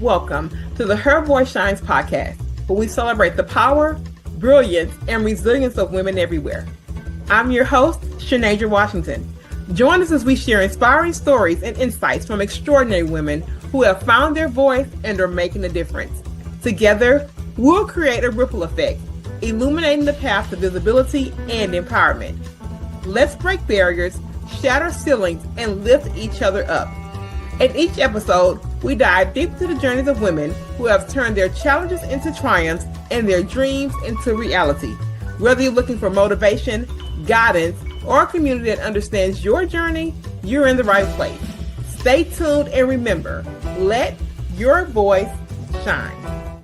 Welcome to the Her Voice Shines podcast, where we celebrate the power, brilliance, and resilience of women everywhere. I'm your host, Shanasia Washington. Join us as we share inspiring stories and insights from extraordinary women who have found their voice and are making a difference. Together, we'll create a ripple effect, illuminating the path to visibility and empowerment. Let's break barriers, shatter ceilings, and lift each other up. In each episode, we dive deep into the journeys of women who have turned their challenges into triumphs and their dreams into reality. Whether you're looking for motivation, guidance, or a community that understands your journey, you're in the right place. Stay tuned and remember, let your voice shine.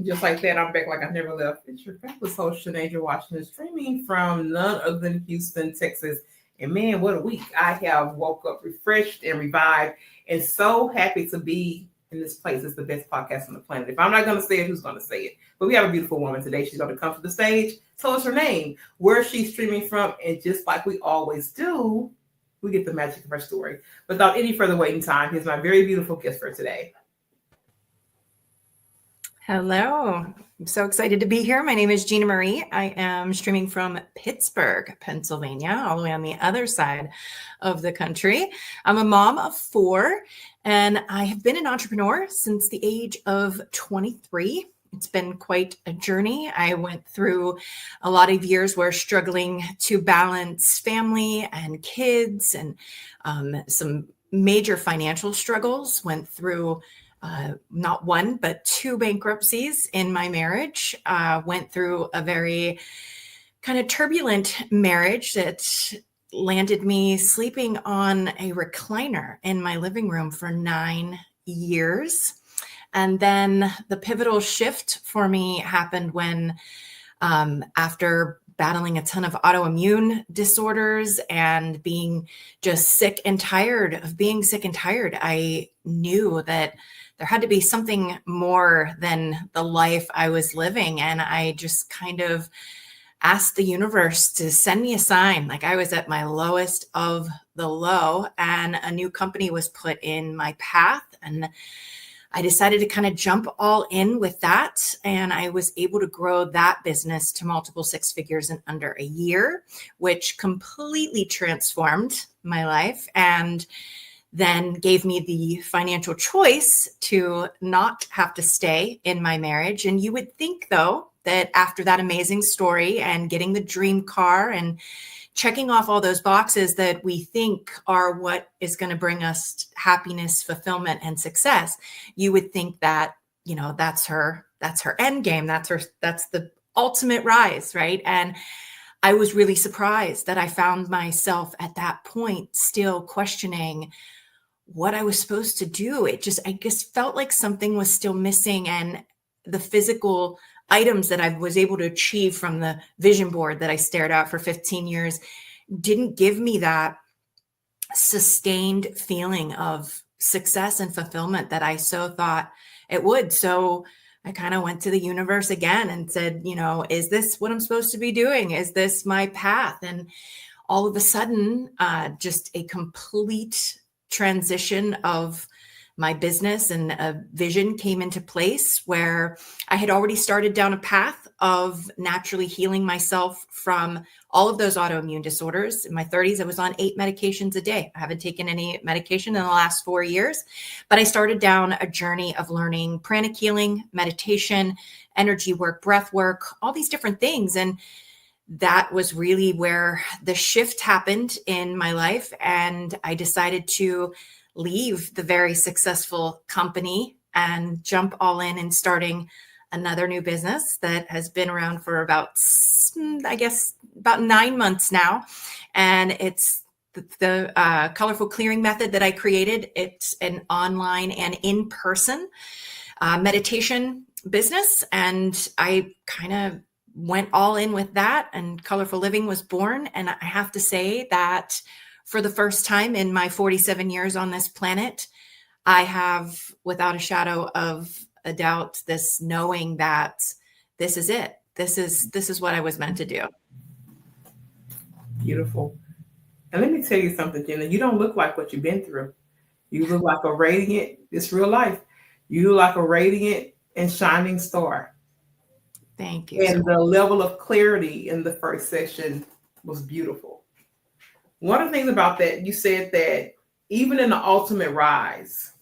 Just like that, I'm back like I've never left. It's your fabulous host, Shanasia Washington, streaming from none other than Houston, Texas. And man, what a week. I have woke up refreshed and revived and so happy to be in this place. It's the best podcast on the planet. If I'm not going to say it, who's going to say it? But we have a beautiful woman today. She's going to come to the stage, tell us her name, where she's streaming from, and just like we always do, we get the magic of her story. Without any further waiting time, here's my very beautiful guest for today. Hello. I'm so excited to be here. My name is Gina Marie. I am streaming from Pittsburgh, Pennsylvania, all the way on the other side of the country. I'm a mom of 4, and I have been an entrepreneur since the age of 23. It's been quite a journey. I went through a lot of years where struggling to balance family and kids and some major financial struggles, went through not one, but 2 bankruptcies in my marriage, went through a very kind of turbulent marriage that landed me sleeping on a recliner in my living room for 9 years. And then the pivotal shift for me happened when, after battling a ton of autoimmune disorders and being just sick and tired of being sick and tired, I knew that there had to be something more than the life I was living. And I just kind of asked the universe to send me a sign. Like I was at my lowest of the low, and a new company was put in my path. And I decided to kind of jump all in with that. And I was able to grow that business to multiple 6 figures in under a year, which completely transformed my life and then gave me the financial choice to not have to stay in my marriage. And you would think, though, that after that amazing story and getting the dream car and checking off all those boxes that we think are what is going to bring us happiness, fulfillment, and success, you would think that, you know, that's her end game. That's the ultimate rise, right? And I was really surprised that I found myself at that point still questioning what I was supposed to do. I just felt like something was still missing. And the physical items that I was able to achieve from the vision board that I stared at for 15 years didn't give me that sustained feeling of success and fulfillment that I so thought it would. So I kind of went to the universe again and said, you know, is this what I'm supposed to be doing? Is this my path? And all of a sudden, just a complete transition of my business and a vision came into place where I had already started down a path of naturally healing myself from all of those autoimmune disorders. In my 30s, I was on 8 medications a day. I haven't taken any medication in the last 4 years, but I started down a journey of learning pranic healing, meditation, energy work, breath work, all these different things. And that was really where the shift happened in my life. And I decided to leave the very successful company and jump all in and starting another new business that has been around for about 9 months now. And it's the colorful clearing method that I created. It's an online and in-person meditation business. And I kind of went all in with that, and Colorful Living was born. And I have to say that for the first time in my 47 years on this planet, I have, without a shadow of a doubt, this knowing that this is it. This is what I was meant to do. Beautiful. And let me tell you something, Gina. You don't look like what you've been through. You look like a radiant, it's real life. You like a radiant and shining star. Thank you. And the level of clarity in the first session was beautiful. One of the things about that, you said that even in the ultimate rise,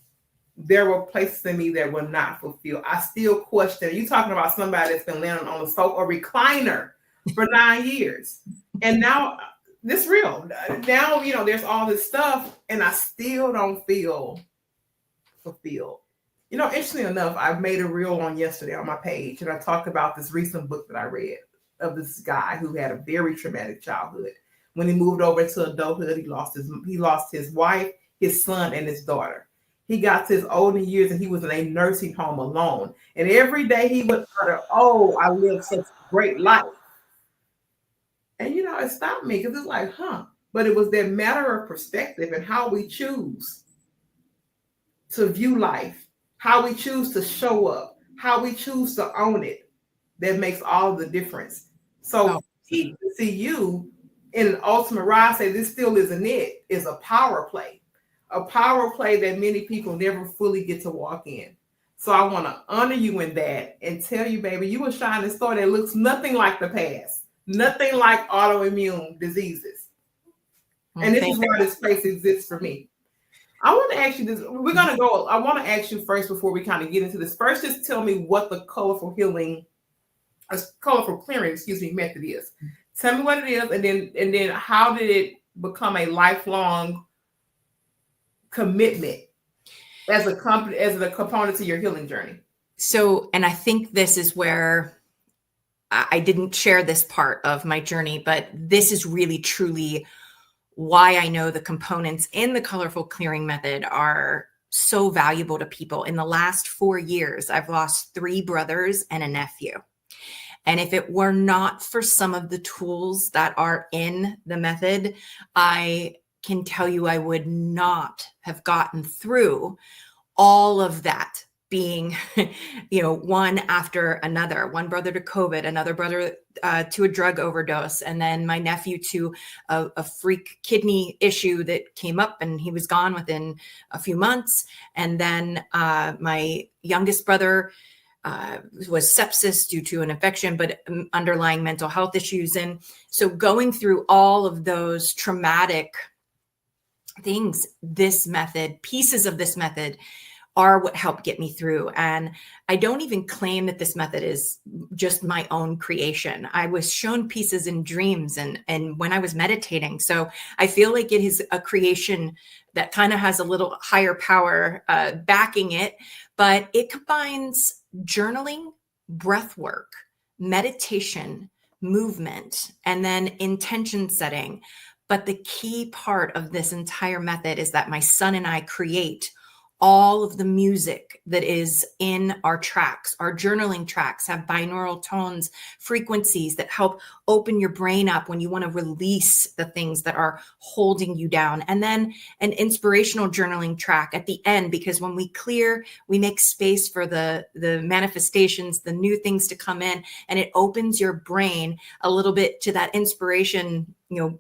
there were places in me that were not fulfilled. I still question. You talking about somebody that's been laying on the sofa or recliner for 9 years. And now this real. Now, there's all this stuff and I still don't feel fulfilled. Interestingly enough, I made a reel on yesterday on my page and I talked about this recent book that I read of this guy who had a very traumatic childhood. When he moved over to adulthood, he lost his wife, his son, and his daughter. He got to his older years and he was in a nursing home alone. And every day he would utter, "Oh, I lived such a great life." And it stopped me because it's like, but it was that matter of perspective and how we choose to view life, how we choose to show up, how we choose to own it, that makes all the difference. So to see you in an ultimate rise, say this still isn't it, is a power play that many people never fully get to walk in. So I want to honor you in that and tell you, baby, you a shining star that looks nothing like the past, nothing like autoimmune diseases. And this is why this space exists for me. I want to ask you this. I want to ask you first before we kind of get into this. First, just tell me what the colorful clearing, method is. Tell me what it is, and then how did it become a lifelong commitment as a component to your healing journey? So, and I think this is where I didn't share this part of my journey, but this is really truly why I know the components in the colorful clearing method are so valuable to people. In the last 4 years, I've lost 3 brothers and a nephew. And if it were not for some of the tools that are in the method, I can tell you I would not have gotten through all of that, being, one after another, one brother to COVID, another brother to a drug overdose, and then my nephew to a freak kidney issue that came up and he was gone within a few months. And then my youngest brother was sepsis due to an infection, but underlying mental health issues. And so going through all of those traumatic things, this method, pieces of this method are what helped get me through. And I don't even claim that this method is just my own creation. I was shown pieces in dreams and when I was meditating. So I feel like it is a creation that kind of has a little higher power backing it, but it combines journaling, breath work, meditation, movement, and then intention setting. But the key part of this entire method is that my son and I create all of the music that is in our tracks. Our journaling tracks have binaural tones, frequencies that help open your brain up when you want to release the things that are holding you down. And then an inspirational journaling track at the end, because when we clear, we make space for the manifestations, the new things to come in, and it opens your brain a little bit to that inspiration,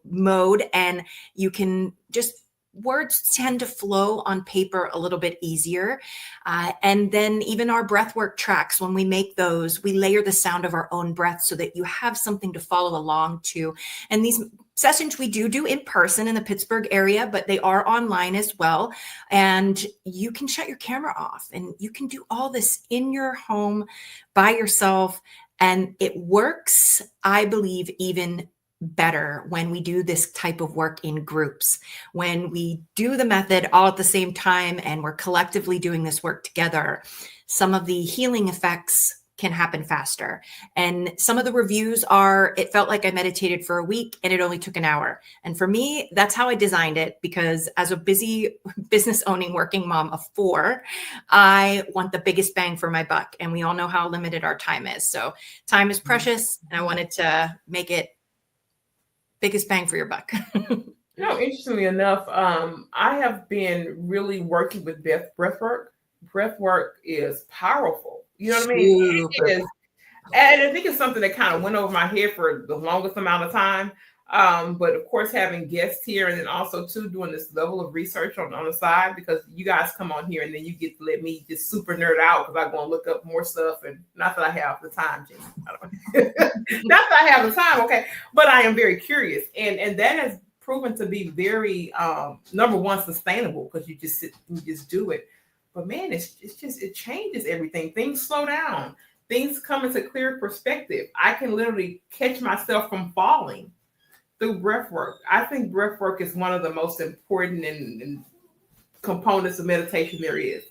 mode, and you can just words tend to flow on paper a little bit easier. And then even our breathwork tracks, when we make those, we layer the sound of our own breath so that you have something to follow along to. And these sessions we do in person in the Pittsburgh area, but they are online as well. And you can shut your camera off and you can do all this in your home by yourself. And it works, I believe, even better when we do this type of work in groups, when we do the method all at the same time and we're collectively doing this work together. Some of the healing effects can happen faster. And some of the reviews are, it felt like I meditated for a week and it only took an hour. And for me, that's how I designed it, because as a busy business owning working mom of 4, I want the biggest bang for my buck. And we all know how limited our time is. So time is precious, and I wanted to make it biggest bang for your buck. Interestingly enough, I have been really working with breath work. Breath work is powerful. You know what I mean? It is, and I think it's something that kind of went over my head for the longest amount of time. But of course, having guests here and then also too doing this level of research on the side, because you guys come on here and then you get to let me just super nerd out because I go and look up more stuff, and not that I have the time, Gina. Not that I have the time, okay, but I am very curious, and that has proven to be very number one, sustainable, because you just sit and you just do it. But man, it's just, it changes everything. Things slow down. Things come into clear perspective. I can literally catch myself from falling through breath work. I think breath work is one of the most important and components of meditation there is.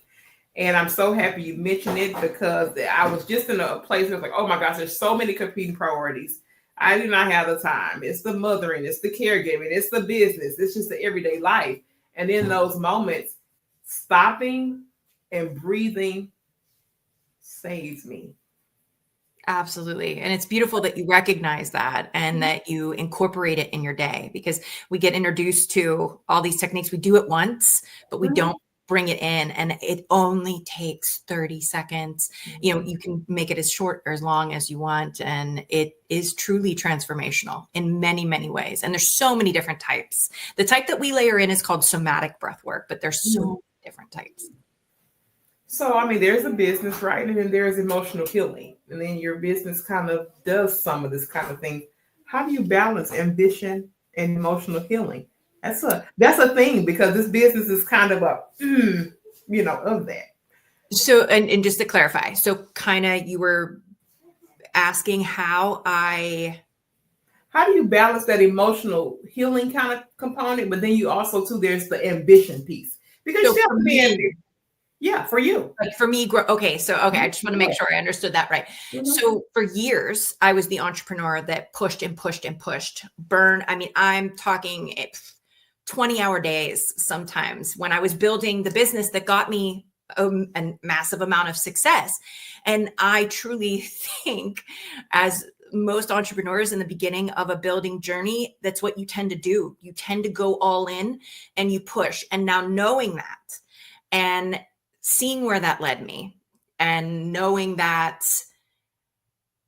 And I'm so happy you mentioned it, because I was just in a place where it's like, oh my gosh, there's so many competing priorities. I do not have the time. It's the mothering, it's the caregiving, it's the business, it's just the everyday life. And in those moments, stopping and breathing saves me. Absolutely. And it's beautiful that you recognize that and that you incorporate it in your day, because we get introduced to all these techniques. We do it once, but we don't bring it in, and it only takes 30 seconds. You know, you can make it as short or as long as you want, and it is truly transformational in many, many ways. And there's so many different types. The type that we layer in is called somatic breath work, but there's so many different types. So, I mean, there's a business, right? And then there's emotional healing. And then your business kind of does some of this kind of thing. How do you balance ambition and emotional healing? That's a thing, because this business is kind of of that. So, and just to clarify, so kind of you were asking how do you balance that emotional healing kind of component, but then you also too, there's the ambition piece, because so for you. Like for me, okay. I just want to make sure I understood that right. Mm-hmm. So for years, I was the entrepreneur that pushed and pushed and pushed. I'm talking 20-hour days sometimes when I was building the business that got me a massive amount of success. And I truly think, as most entrepreneurs in the beginning of a building journey, that's what you tend to do. You tend to go all in and you push. And now knowing that and seeing where that led me, and knowing that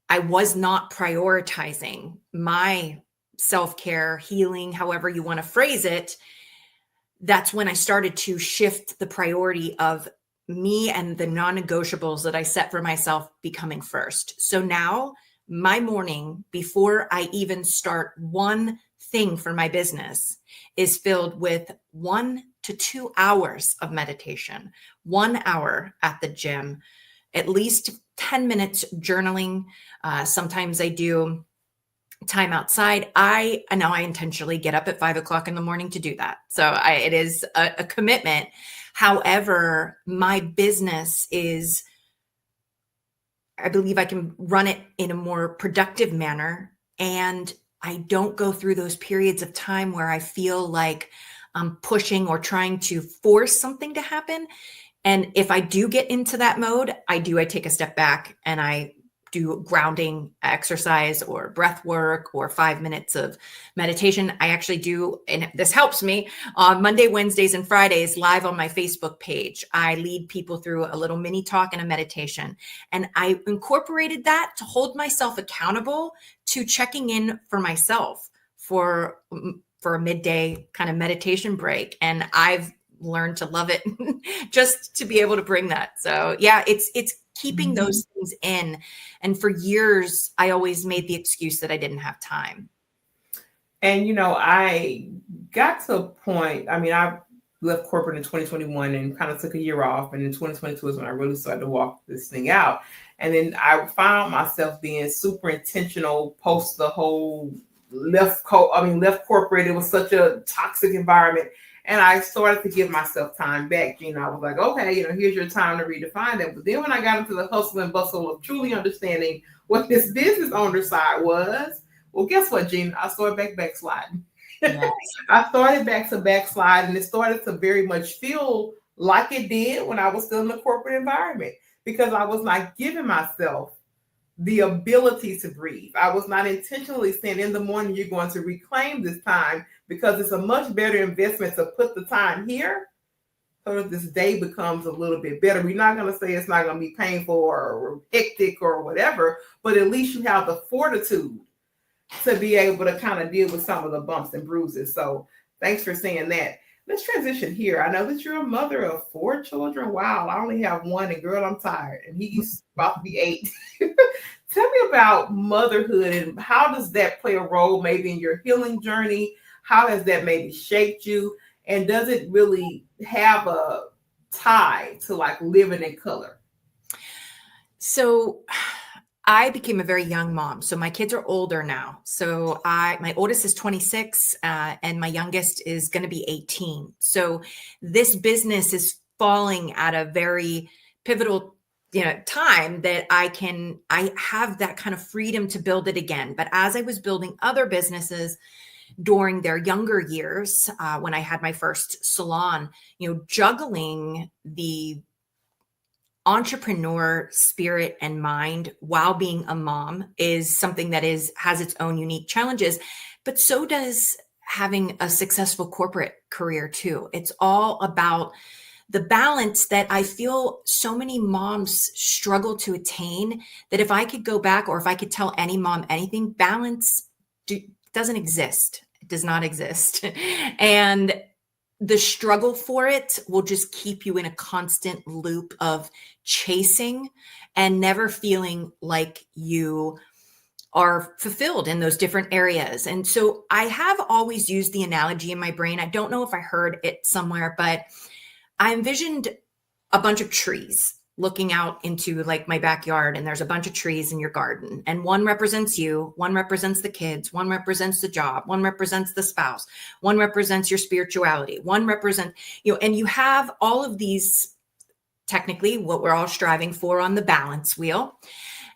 I was not prioritizing my self-care, healing, however you want to phrase it, that's when I started to shift the priority of me and the non-negotiables that I set for myself becoming first. So now my morning, before I even start one thing for my business, is filled with 1 to 2 hours of meditation, 1 hour at the gym, at least 10 minutes journaling. Sometimes I do time outside. I intentionally get up at 5 o'clock in the morning to do that. So it is a commitment. However, my business is, I believe I can run it in a more productive manner, and I don't go through those periods of time where I feel like I'm pushing or trying to force something to happen. And if I do get into that mode, I take a step back and I do grounding exercise or breath work or 5 minutes of meditation. I actually do, and this helps me, on Monday, Wednesdays, and Fridays live on my Facebook page. I lead people through a little mini talk and a meditation. And I incorporated that to hold myself accountable to checking in for myself for a midday kind of meditation break. And I've learned to love it just to be able to bring that. So yeah, it's keeping those things in. And for years, I always made the excuse that I didn't have time. And, I got to a point, I left corporate in 2021 and kind of took a year off. And in 2022 is when I really started to walk this thing out. And then I found myself being super intentional post the whole left corporate. It was such a toxic environment. And I started to give myself time back. I was like, okay, here's your time to redefine that. But then when I got into the hustle and bustle of truly understanding what this business owner side was, well, guess what, Gina? I started backsliding. Yes. I started backslide, and it started to very much feel like it did when I was still in the corporate environment, because I was not giving myself the ability to breathe. I was not intentionally saying in the morning, you're going to reclaim this time, because it's a much better investment to put the time here so that this day becomes a little bit better. We're not going to say it's not going to be painful or hectic or whatever, but at least you have the fortitude to be able to kind of deal with some of the bumps and bruises. So thanks for saying that. Let's transition here. I know that you're a mother of 4 children. Wow, I only have one, and girl, I'm tired. And he's about to be 8. Tell me about motherhood and how does that play a role maybe in your healing journey? How has that maybe shaped you? And does it really have a tie to like living in color? So I became a very young mom. So my kids are older now. So my oldest is 26 and my youngest is going to be 18. So this business is falling at a very pivotal time that I have that kind of freedom to build it again. But as I was building other businesses during their younger years, when I had my first salon, juggling the entrepreneur spirit and mind while being a mom is something that has its own unique challenges, but so does having a successful corporate career too. It's all about the balance that I feel so many moms struggle to attain, that if I could go back, or if I could tell any mom anything, balance doesn't exist. It does not exist. And the struggle for it will just keep you in a constant loop of chasing and never feeling like you are fulfilled in those different areas. And so I have always used the analogy in my brain. I don't know if I heard it somewhere, but I envisioned a bunch of trees looking out into like my backyard, and there's a bunch of trees in your garden, and one represents you, one represents the kids, one represents the job, one represents the spouse, one represents your spirituality, one represents, and you have all of these, technically what we're all striving for on the balance wheel.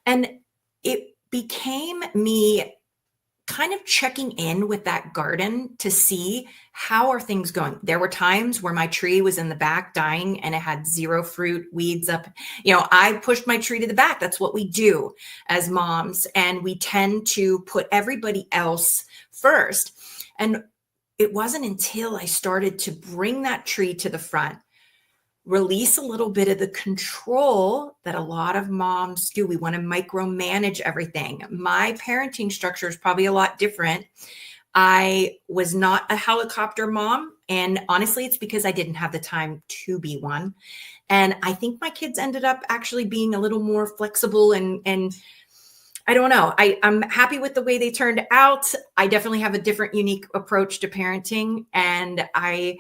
And it became me kind of checking in with that garden to see how are things going. There were times where my tree was in the back dying and it had 0 fruit, weeds up. I pushed my tree to the back. That's what we do as moms. And we tend to put everybody else first. And it wasn't until I started to bring that tree to the front, release a little bit of the control that a lot of moms do. We want to micromanage everything. My parenting structure is probably a lot different. I was not a helicopter mom. And honestly, it's because I didn't have the time to be one. And I think my kids ended up actually being a little more flexible and I don't know. I'm happy with the way they turned out. I definitely have a different, unique approach to parenting. And I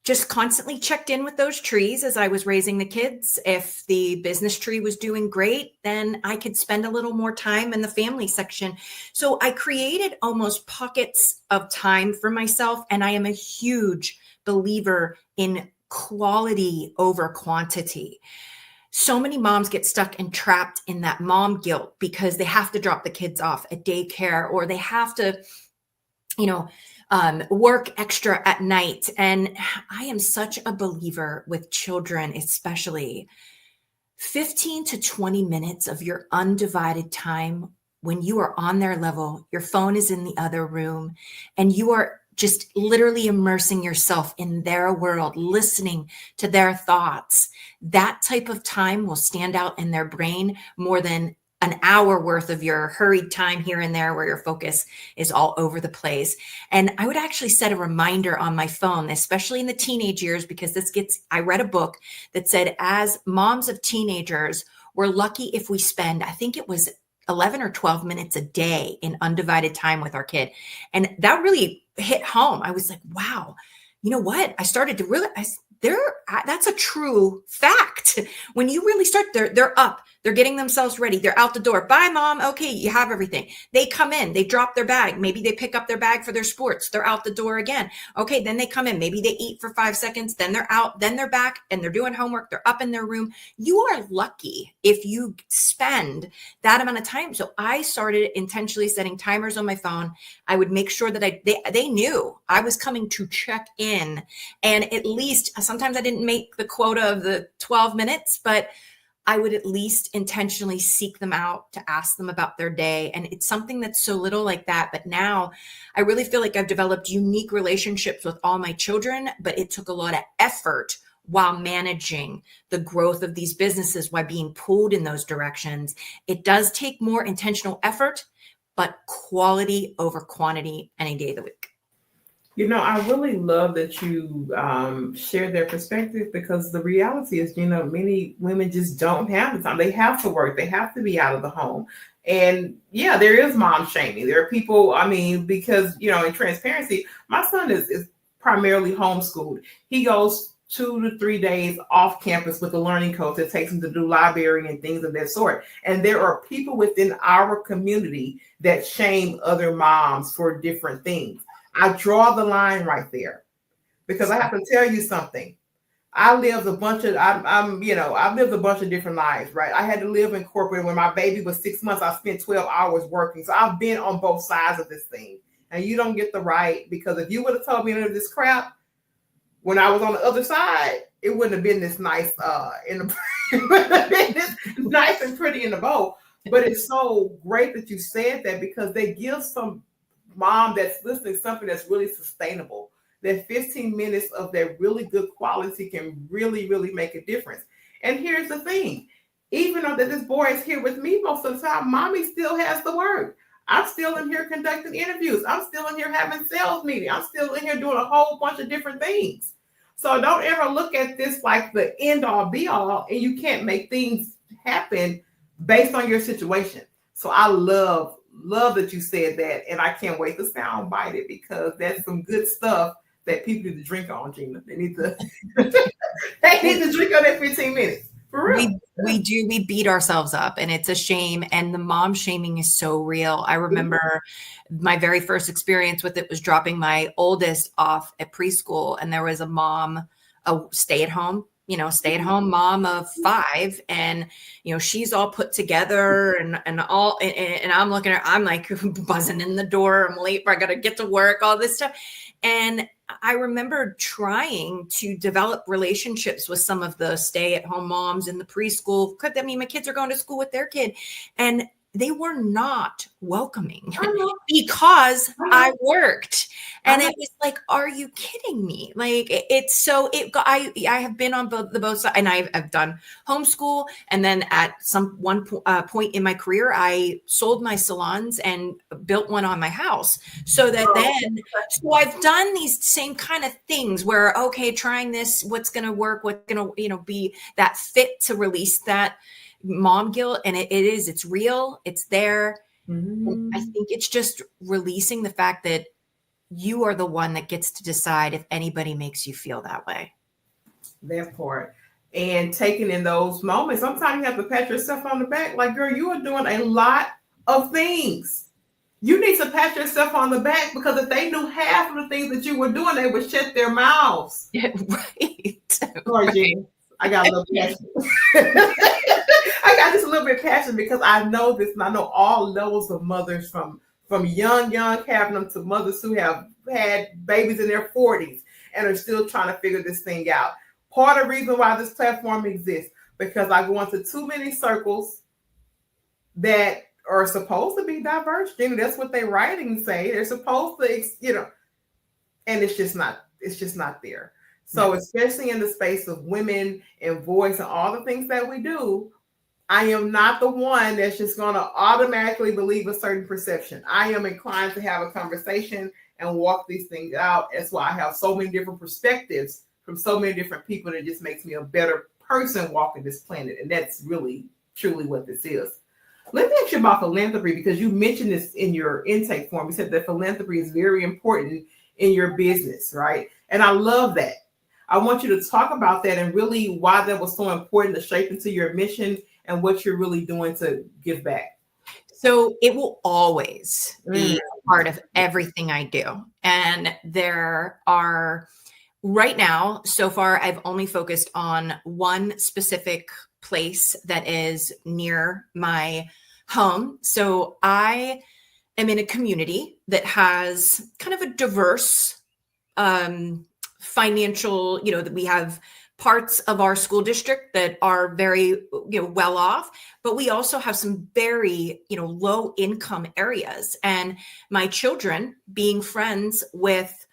just constantly checked in with those trees as I was raising the kids. If the business tree was doing great, then I could spend a little more time in the family section. So I created almost pockets of time for myself. And I am a huge believer in quality over quantity. So many moms get stuck and trapped in that mom guilt because they have to drop the kids off at daycare, or they have to, work extra at night. And I am such a believer with children, especially 15 to 20 minutes of your undivided time when you are on their level, your phone is in the other room, and you are just literally immersing yourself in their world, listening to their thoughts. That type of time will stand out in their brain more than an hour worth of your hurried time here and there where your focus is all over the place. And I would actually set a reminder on my phone, especially in the teenage years, because I read a book that said, as moms of teenagers, we're lucky if we spend, I think it was 11 or 12 minutes a day in undivided time with our kid. And that really hit home. I was like, wow, you know what? I started to realize that's a true fact. When you really start, they're up, they're getting themselves ready, they're out the door. Bye, mom. Okay, you have everything. They come in, they drop their bag. Maybe they pick up their bag for their sports. They're out the door again. Okay, then they come in. Maybe they eat for 5 seconds. Then they're out. Then they're back and they're doing homework. They're up in their room. You are lucky if you spend that amount of time. So I started intentionally setting timers on my phone. I would make sure that they knew I was coming to check in, and at least sometimes I didn't make the quota of the 12 minutes, but I would at least intentionally seek them out to ask them about their day. And it's something that's so little like that. But now I really feel like I've developed unique relationships with all my children, but it took a lot of effort while managing the growth of these businesses, while being pulled in those directions. It does take more intentional effort, but quality over quantity any day of the week. I really love that you share their perspective, because the reality is, many women just don't have the time. They have to work. They have to be out of the home. And yeah, there is mom shaming. There are people, because, in transparency, my son is primarily homeschooled. He goes 2 to 3 days off campus with a learning coach that takes him to do library and things of that sort. And there are people within our community that shame other moms for different things. I draw the line right there, because I have to tell you something. I've lived a bunch of different lives, right? I had to live in corporate. When my baby was 6 months, I spent 12 hours working. So I've been on both sides of this thing, and you don't get the right, because if you would have told me any of this crap when I was on the other side, it wouldn't have been this nice it would have been this nice and pretty in the bow. But it's so great that you said that, because they give some mom that's listening something that's really sustainable. That 15 minutes of that really good quality can really, really make a difference. And here's the thing. Even though that this boy is here with me most of the time, mommy still has the work. I'm still in here conducting interviews. I'm still in here having sales meetings. I'm still in here doing a whole bunch of different things. So don't ever look at this like the end all be all, and you can't make things happen based on your situation. So I love that you said that, and I can't wait to sound bite it, because that's some good stuff that people need to drink on, Gina. They need to drink on that 15 minutes. For real. We beat ourselves up, and it's a shame. And the mom shaming is so real. I remember my very first experience with it was dropping my oldest off at preschool, and there was a stay-at-home mom of 5, and she's all put together and I'm looking at her, I'm like buzzing in the door, I'm late, I gotta get to work, all this stuff. And I remember trying to develop relationships with some of the stay-at-home moms in the preschool. My kids are going to school with their kid, and they were not welcoming because I worked. And it was like, are you kidding me? Like, I have been on both sides, and I've done homeschool. And then at one point in my career, I sold my salons and built one on my house. So I've done these same kind of things where, okay, trying this, what's going to work, what's going to, be that fit to release that mom guilt. And it's real, it's there. Mm-hmm. I think it's just releasing the fact that you are the one that gets to decide if anybody makes you feel that way. That part. And taking in those moments, sometimes you have to pat yourself on the back, like, girl, you are doing a lot of things. You need to pat yourself on the back, because if they knew half of the things that you were doing, they would shut their mouths. Yeah, right. Sorry, Gina. I got a little passionate. I got just a little bit passionate, because I know this, and I know all levels of mothers, from young having them to mothers who have had babies in their 40s and are still trying to figure this thing out. Part of the reason why this platform exists, because I go into too many circles that are supposed to be diverse. That's what they write and say. They're supposed to, and it's just not there. So especially in the space of women and voice and all the things that we do, I am not the one that's just going to automatically believe a certain perception. I am inclined to have a conversation and walk these things out. That's why I have so many different perspectives from so many different people. That just makes me a better person walking this planet. And that's really, truly what this is. Let me ask you about philanthropy, because you mentioned this in your intake form. You said that philanthropy is very important in your business, right? And I love that. I want you to talk about that, and really why that was so important to shape into your mission and what you're really doing to give back. So it will always be a part of everything I do. And there are, right now, so far, I've only focused on one specific place that is near my home. So I am in a community that has kind of a diverse financial, that we have parts of our school district that are very, well off, but we also have some very, low income areas. And my children, being friends with,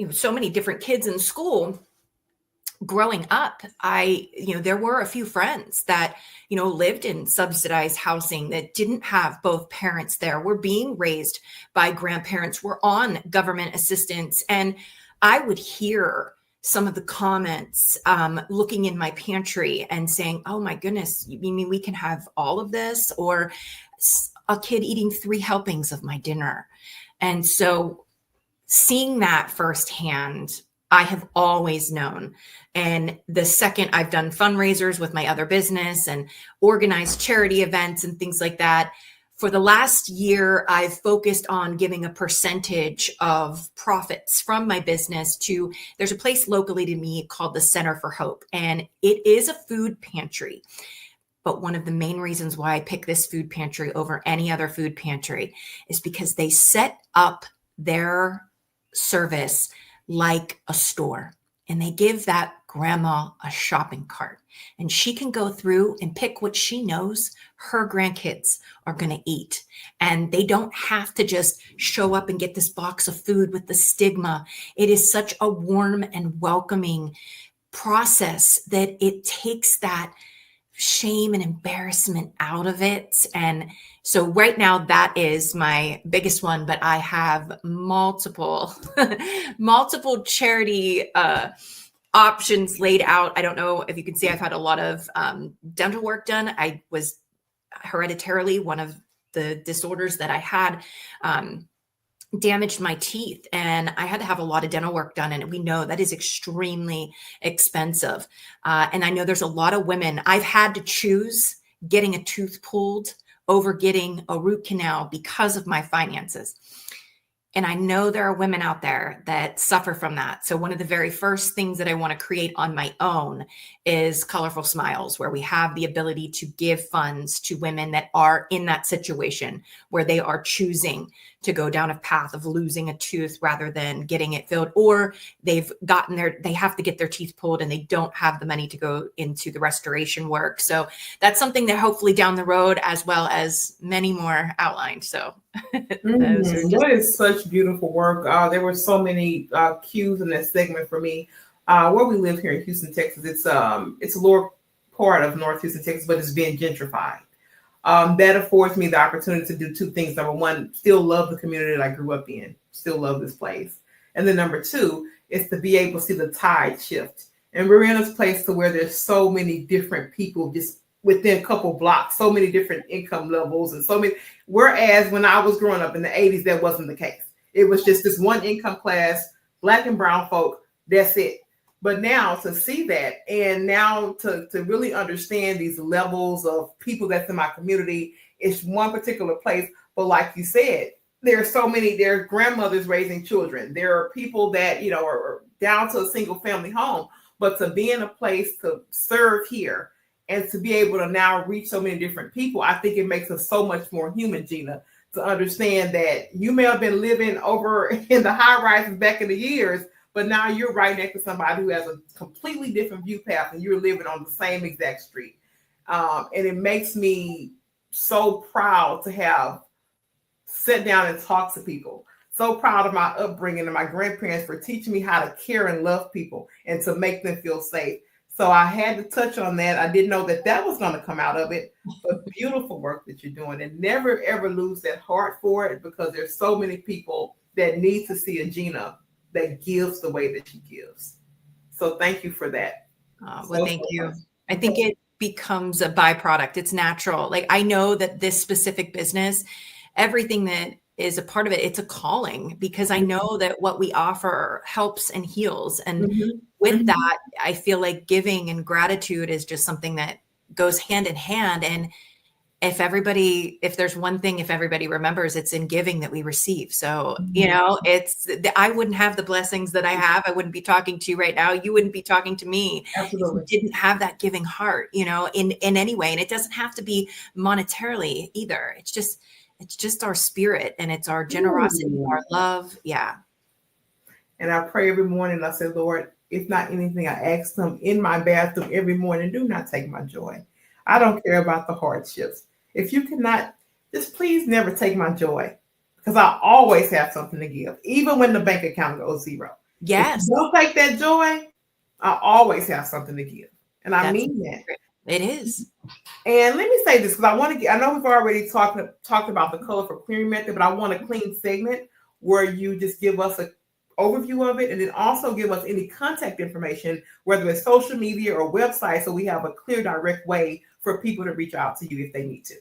so many different kids in school, growing up, there were a few friends that, lived in subsidized housing that didn't have both parents there, were being raised by grandparents, were on government assistance. And I would hear some of the comments looking in my pantry and saying, oh my goodness, you mean we can have all of this? Or a kid eating 3 helpings of my dinner. And so seeing that firsthand, I have always known. And the second I've done fundraisers with my other business and organized charity events and things like that, for the last year, I've focused on giving a percentage of profits from my business to, there's a place locally to me called the Center for Hope, and it is a food pantry. But one of the main reasons why I pick this food pantry over any other food pantry is because they set up their service like a store, and they give that grandma a shopping cart, and she can go through and pick what she knows her grandkids are going to eat. And they don't have to just show up and get this box of food with the stigma. It is such a warm and welcoming process that it takes that shame and embarrassment out of it. And so right now that is my biggest one, but I have multiple charity options laid out. I don't know if you can see, I've had a lot of dental work done. I was hereditarily, one of the disorders that I had damaged my teeth, and I had to have a lot of dental work done. And we know that is extremely expensive. And I know there's a lot of women, I've had to choose getting a tooth pulled over getting a root canal because of my finances. And I know there are women out there that suffer from that. So one of the very first things that I want to create on my own is Colorful Smiles, where we have the ability to give funds to women that are in that situation where they are choosing to go down a path of losing a tooth rather than getting it filled, or they have to get their teeth pulled and they don't have the money to go into the restoration work. So that's something that hopefully down the road, as well as many more outlined. So that is such beautiful work. There were so many cues in that segment for me. Where we live here in Houston, Texas, it's a lower part of North Houston, Texas, but it's being gentrified. That affords me the opportunity to do 2 things. Number one, still love the community that I grew up in, still love this place. And then number 2 is to be able to see the tide shift. And we're in a place to where there's so many different people just within a couple blocks, so many different income levels and so many. Whereas when I was growing up in the 80s, that wasn't the case. It was just this one income class, Black and brown folk, that's it. But now to see that, and now to really understand these levels of people that's in my community, it's one particular place. But like you said, there are so many, there are grandmothers raising children. There are people that, are down to a single family home. But to be in a place to serve here and to be able to now reach so many different people, I think it makes us so much more human, Gina, to understand that you may have been living over in the high rises back in the years, but now you're right next to somebody who has a completely different view path and you're living on the same exact street. And it makes me so proud to have sat down and talked to people. So proud of my upbringing and my grandparents for teaching me how to care and love people and to make them feel safe. So I had to touch on that. I didn't know that was going to come out of it, but beautiful work that you're doing, and never, ever lose that heart for it, because there's so many people that need to see a Gina that gives the way that she gives. So thank you for that. Thank you. I think it becomes a byproduct. It's natural. Like, I know that this specific business, everything that is a part of it, it's a calling, because I know that what we offer helps and heals. And with that, I feel like giving and gratitude is just something that goes hand in hand. And if there's one thing, if everybody remembers, it's in giving that we receive. So, I wouldn't have the blessings that I have. I wouldn't be talking to you right now. You wouldn't be talking to me. Absolutely. If you didn't have that giving heart, in any way. And it doesn't have to be monetarily either. It's just our spirit, and it's our generosity, our love. Yeah. And I pray every morning. I say, Lord, if not anything, I ask them in my bathroom every morning, do not take my joy. I don't care about the hardships. If you cannot, just please never take my joy, because I always have something to give, even when the bank account goes zero. Yes. If you don't take that joy, I always have something to give. And I mean that. It is. And let me say this, because I want to get, I know we've already talked about the colorful clearing method, but I want a clean segment where you just give us an overview of it, and then also give us any contact information, whether it's social media or website, so we have a clear, direct way for people to reach out to you if they need to.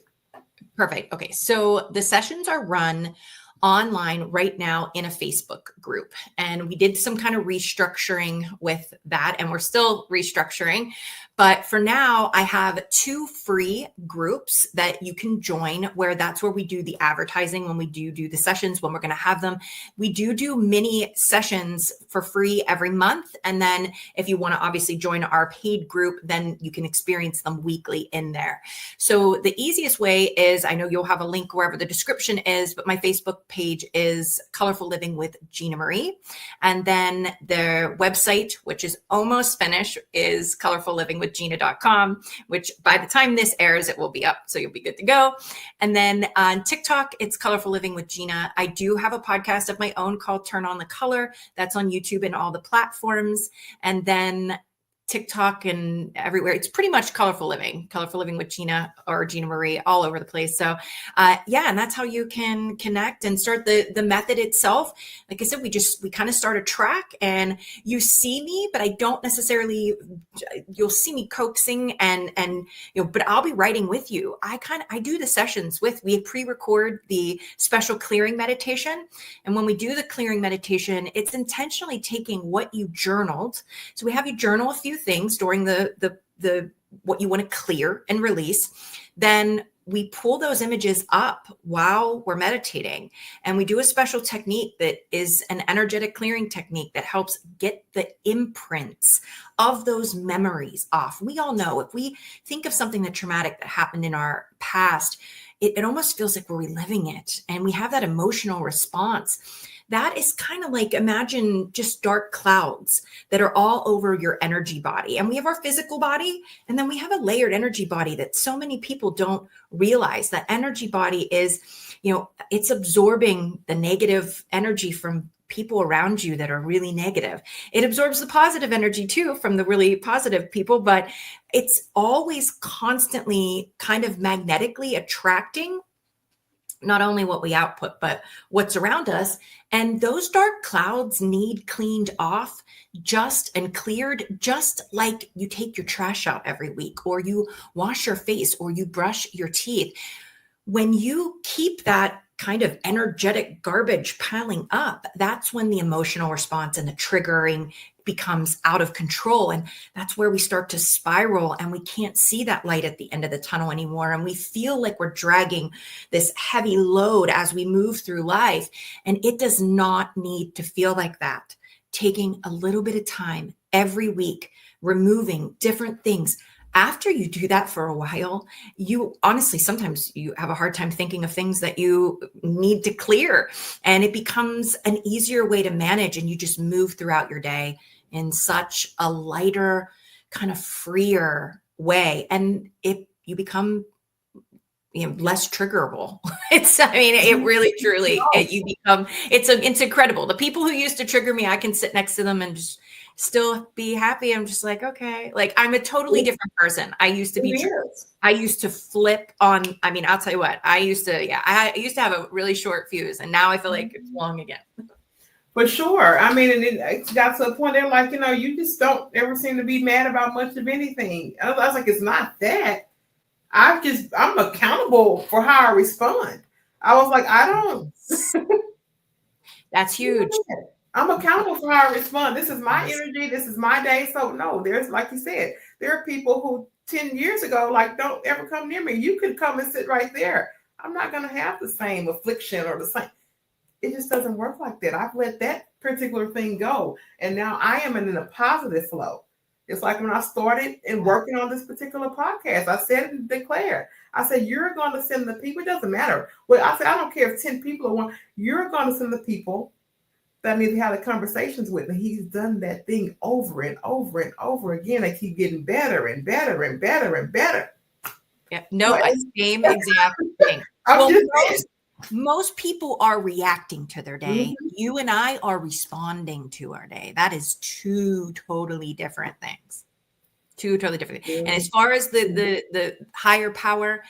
Perfect. Okay. So the sessions are run online right now in a Facebook group. And we did some kind of restructuring with that, and we're still restructuring. But for now, I have 2 free groups that you can join, where that's where we do the advertising when we do the sessions, when we're going to have them. We do mini sessions for free every month. And then if you want to obviously join our paid group, then you can experience them weekly in there. So the easiest way is, I know you'll have a link wherever the description is, but my Facebook page is Colorful Living with Gina Marie. And then their website, which is almost finished, is colorfullivingwithgina.com, which by the time this airs, it will be up. So you'll be good to go. And then on TikTok, it's Colorful Living with Gina. I do have a podcast of my own called Turn on the Color. That's on YouTube and all the platforms. And then TikTok and everywhere. It's pretty much Colorful Living with Gina or Gina Marie, all over the place. So yeah, and that's how you can connect and start the method itself. Like I said, we kind of start a track, and you see me, but I don't necessarily, you'll see me coaxing and but I'll be writing with you. I do the sessions we pre-record the special clearing meditation. And when we do the clearing meditation, it's intentionally taking what you journaled. So we have you journal a few things during the what you want to clear and release. Then we pull those images up while we're meditating, and we do a special technique that is an energetic clearing technique that helps get the imprints of those memories off. We all know, if we think of something that traumatic that happened in our past, it almost feels like we're reliving it, and we have that emotional response. That is kind of like, imagine just dark clouds that are all over your energy body. And we have our physical body, and then we have a layered energy body that so many people don't realize. That energy body is, it's absorbing the negative energy from people around you that are really negative. It absorbs the positive energy too from the really positive people, but it's always constantly kind of magnetically attracting not only what we output, but what's around us. And those dark clouds need cleaned off and cleared, just like you take your trash out every week, or you wash your face, or you brush your teeth. When you keep that kind of energetic garbage piling up, that's when the emotional response and the triggering becomes out of control. And that's where we start to spiral, and we can't see that light at the end of the tunnel anymore. And we feel like we're dragging this heavy load as we move through life. And it does not need to feel like that. Taking a little bit of time every week, removing different things. After you do that for a while, you honestly, sometimes you have a hard time thinking of things that you need to clear, and it becomes an easier way to manage. And you just move throughout your day in such a lighter, kind of freer way. And you become less triggerable. It really, truly, it's incredible. The people who used to trigger me, I can sit next to them and just still be happy. I'm just like, okay, like I'm a totally different person. I used to flip on, I'll tell you what, I used to have a really short fuse, and now I feel like it's long again. For sure. And it got to a point there, like, you just don't ever seem to be mad about much of anything. I was like, it's not that. I'm accountable for how I respond. I was like, I don't. That's huge. I'm accountable for how I respond. This is my energy. This is my day. So no, there's, like you said, there are people who 10 years ago, like, don't ever come near me. You could come and sit right there. I'm not going to have the same affliction or the same. It just doesn't work like that. I've let that particular thing go. And now I am in a positive flow. It's like when I started and working on this particular podcast, I said and declared, I said, you're going to send the people. It doesn't matter. Well, I said, I don't care if 10 people are one. You're going to send the people that I need to have the conversations with. And he's done that thing over and over and over again. I keep getting better and better and better and better. Yeah, no, same exact thing. Most people are reacting to their day. Mhm. You and I are responding to our day. That is two totally different things. Two totally different things. And as far as the higher power,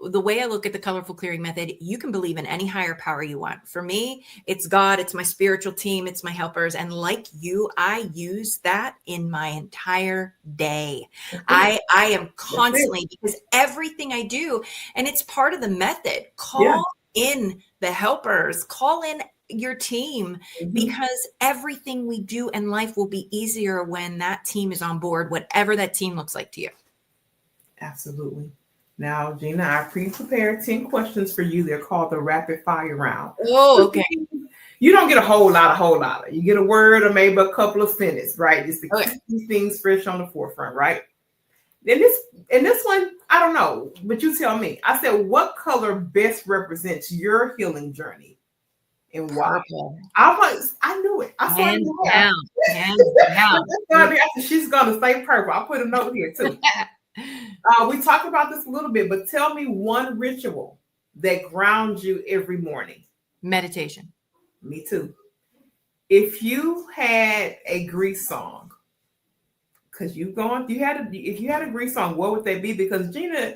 the way I look at the colorful clearing method, you can believe in any higher power you want. For me, it's God, it's my spiritual team, it's my helpers. And like you, I use that in my entire day. I am constantly, because everything I do, and it's part of the method, call in the helpers, call in your team, because everything we do in life will be easier when that team is on board, whatever that team looks like to you. Absolutely. Now, Gina, I pre-prepared 10 questions for you. They're called the rapid fire round. Oh, okay. You don't get a whole lot. You get a word or maybe a couple of sentences, right? Just to keep these things fresh on the forefront, right? In this one, I don't know, but you tell me. I said, what color best represents your healing journey and why? Purple. I knew it. I saw Hands it. down. Hands down. She's gonna say purple. I'll put a note here too. We talked about this a little bit, but tell me one ritual that grounds you every morning. Meditation. Me too. If you had a grief song, because if you had a grief song, what would they be? Because Gina,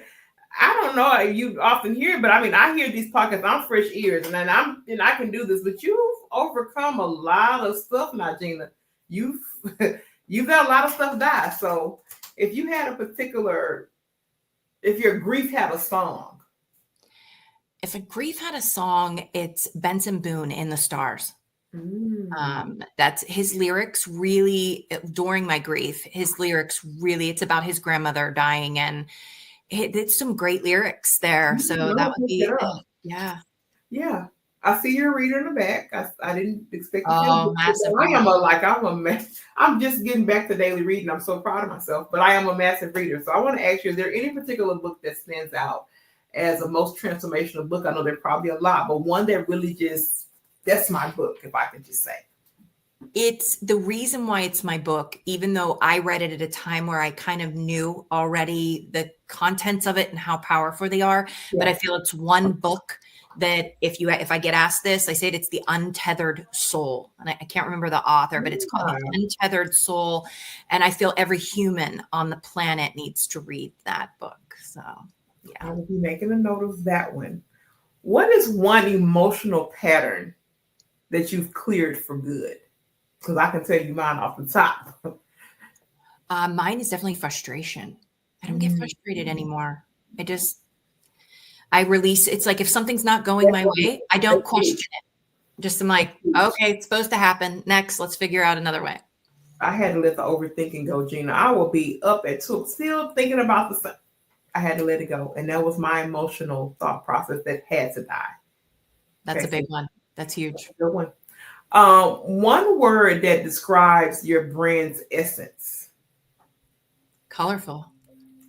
I don't know, you often hear, but I mean, I hear these podcasts, I'm fresh ears, and I can do this, but you've overcome a lot of stuff now, Gina. You've got a lot of stuff die. So if you had if your grief had a song. If a grief had a song, it's Benson Boone, In the Stars. That's his lyrics really, during my grief, his lyrics really, it's about his grandmother dying, and it's some great lyrics there. So that would be, yeah. Yeah. I see you're a reader in the back. I didn't expect to feel massive. I'm just getting back to daily reading. I'm so proud of myself, but I am a massive reader. So I want to ask you, is there any particular book that stands out as a most transformational book? I know there are probably a lot, but one that really that's my book, if I could just say. It's the reason why it's my book, even though I read it at a time where I kind of knew already the contents of it and how powerful they are. Yeah. But I feel it's one book that if I get asked this, I say it's The Untethered Soul. And I can't remember the author, but it's called The Untethered Soul. And I feel every human on the planet needs to read that book. So, yeah. I will be making a note of that one. What is one emotional pattern that you've cleared for good? Because I can tell you mine off the top. Mine is definitely frustration. I don't get frustrated anymore. I release. It's like if something's not going my way, I don't question it. Just I'm like, okay, it's supposed to happen. Next, let's figure out another way. I had to let the overthinking go, Gina. I will be up at 2, still thinking about the sun. I had to let it go. And that was my emotional thought process that had to die. That's a big one. That's huge. That's a good one. One word that describes your brand's essence. Colorful.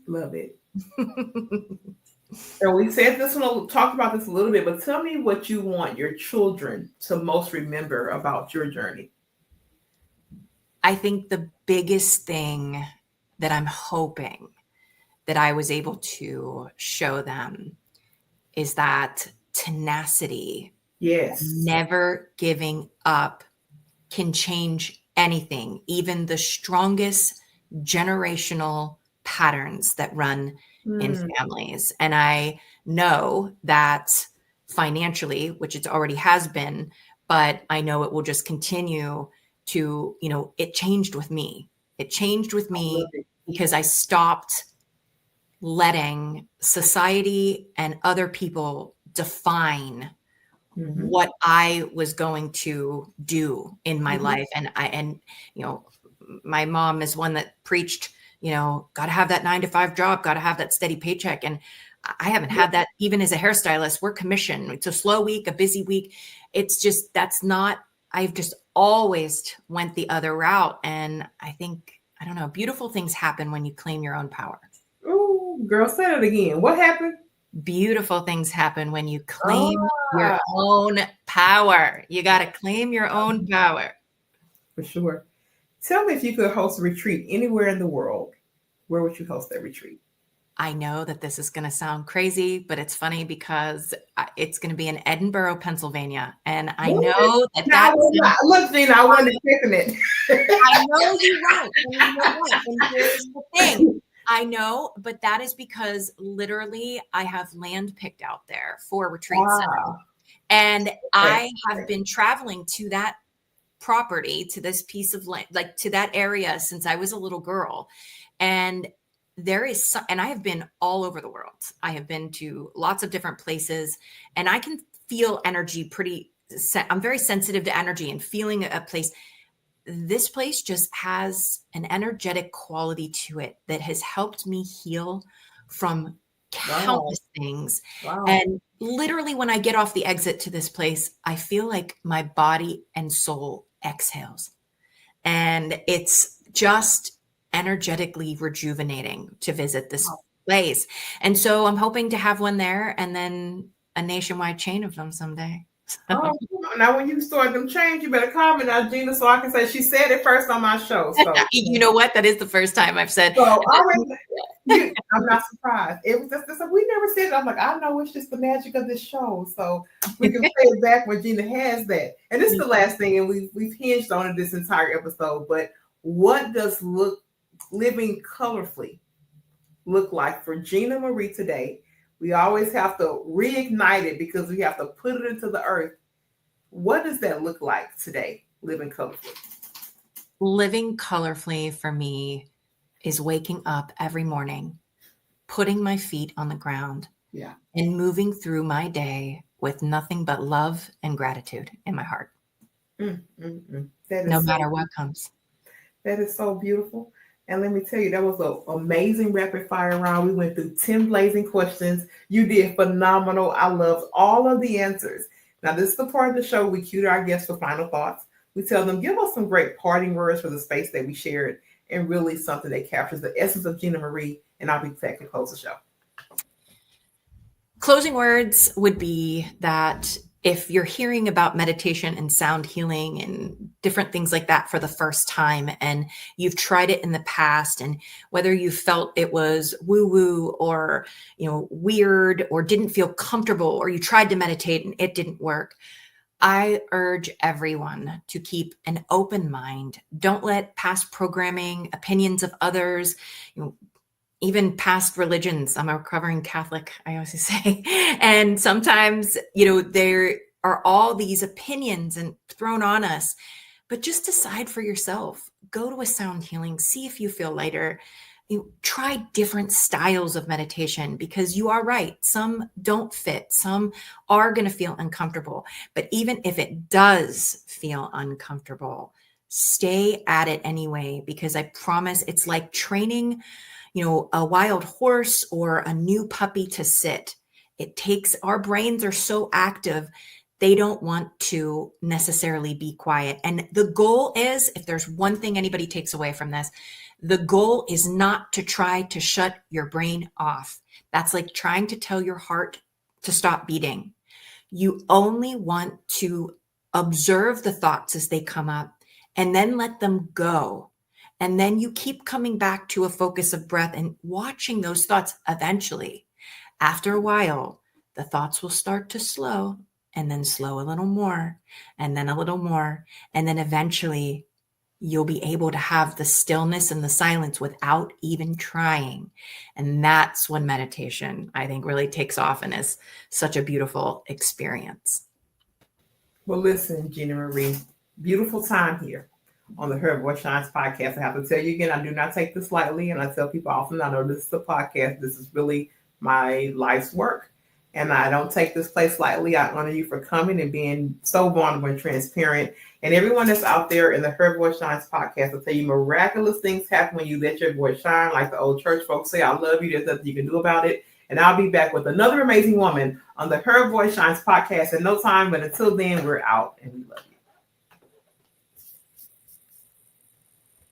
Love it. So we said this one, talked about this a little bit, but tell me what you want your children to most remember about your journey. I think the biggest thing that I'm hoping that I was able to show them is that tenacity, never giving up, can change anything, even the strongest generational patterns that run in families. And I know that financially, which it already has been, but I know it will just continue to, it changed with me. It changed with me because I stopped letting society and other people define what I was going to do in my life. And my mom is one that preached, got to have that 9-to-5 job, got to have that steady paycheck. And I haven't had that even as a hairstylist. We're commissioned. It's a slow week, a busy week. It's just, I've just always went the other route. And I think, I don't know, beautiful things happen when you claim your own power. Oh, girl, say it again. What happened? Beautiful things happen when you claim your own power. You got to claim your own power. For sure. Tell me, if you could host a retreat anywhere in the world, where would you host that retreat? I know that this is going to sound crazy, but it's funny because it's going to be in Edinburgh, Pennsylvania. And I know that that's... Look, Gina, I wasn't expecting it. I know you won't. And you know what? And here's the thing. I know, but that is because literally I have land picked out there for a retreat center. And I have been traveling to that property, to this piece of land, like to that area since I was a little girl. And and I have been all over the world. I have been to lots of different places, and I can feel energy I'm very sensitive to energy and feeling a place. This place just has an energetic quality to it that has helped me heal from countless things. And literally when I get off the exit to this place, I feel like my body and soul exhales. And it's just energetically rejuvenating to visit this place. And so I'm hoping to have one there and then a nationwide chain of them someday. Oh, now when you start them chains, you better call me now, Gina, so I can say she said it first on my show. So you know what? That is the first time I've said. So I'm not surprised. It was just we never said it. I'm like, I know it's just the magic of this show. So we can play it back when Gina has that. And this is the last thing, and we've hinged on it this entire episode. But what does living colorfully look like for Gina Marie today? We always have to reignite it because we have to put it into the earth. What does that look like today, living colorfully? Living colorfully for me is waking up every morning, putting my feet on the ground, and moving through my day with nothing but love and gratitude in my heart. No matter what comes. That is so beautiful. And let me tell you, that was an amazing rapid fire round. We went through 10 blazing questions. You did phenomenal. I loved all of the answers. Now, this is the part of the show we cue our guests for final thoughts. We tell them, give us some great parting words for the space that we shared and really something that captures the essence of Gina Marie. And I'll be back to close the show. Closing words would be that if you're hearing about meditation and sound healing and different things like that for the first time, and you've tried it in the past, and whether you felt it was woo-woo or, weird or didn't feel comfortable, or you tried to meditate and it didn't work, I urge everyone to keep an open mind. Don't let past programming, opinions of others, even past religions. I'm a recovering Catholic, I always say. And sometimes, there are all these opinions and thrown on us, but just decide for yourself. Go to a sound healing, see if you feel lighter. Try different styles of meditation, because you are right. Some don't fit. Some are going to feel uncomfortable. But even if it does feel uncomfortable, stay at it anyway, because I promise it's like training a wild horse or a new puppy to sit. Our brains are so active, they don't want to necessarily be quiet. And the goal is, if there's one thing anybody takes away from this, the goal is not to try to shut your brain off. That's like trying to tell your heart to stop beating. You only want to observe the thoughts as they come up and then let them go. And then you keep coming back to a focus of breath and watching those thoughts. Eventually, after a while, the thoughts will start to slow, and then slow a little more, and then a little more. And then eventually you'll be able to have the stillness and the silence without even trying. And that's when meditation, I think, really takes off and is such a beautiful experience. Well, listen, Gina Marie, beautiful time here on the Her Voice Shines podcast. I have to tell you again, I do not take this lightly, and I tell people often, I know this is a podcast. This is really my life's work, and I don't take this place lightly. I honor you for coming and being so vulnerable and transparent. And everyone that's out there in the Her Voice Shines podcast, I'll tell you, miraculous things happen when you let your voice shine. Like the old church folks say, I love you. There's nothing you can do about it. And I'll be back with another amazing woman on the Her Voice Shines podcast in no time. But until then, we're out, and we love you.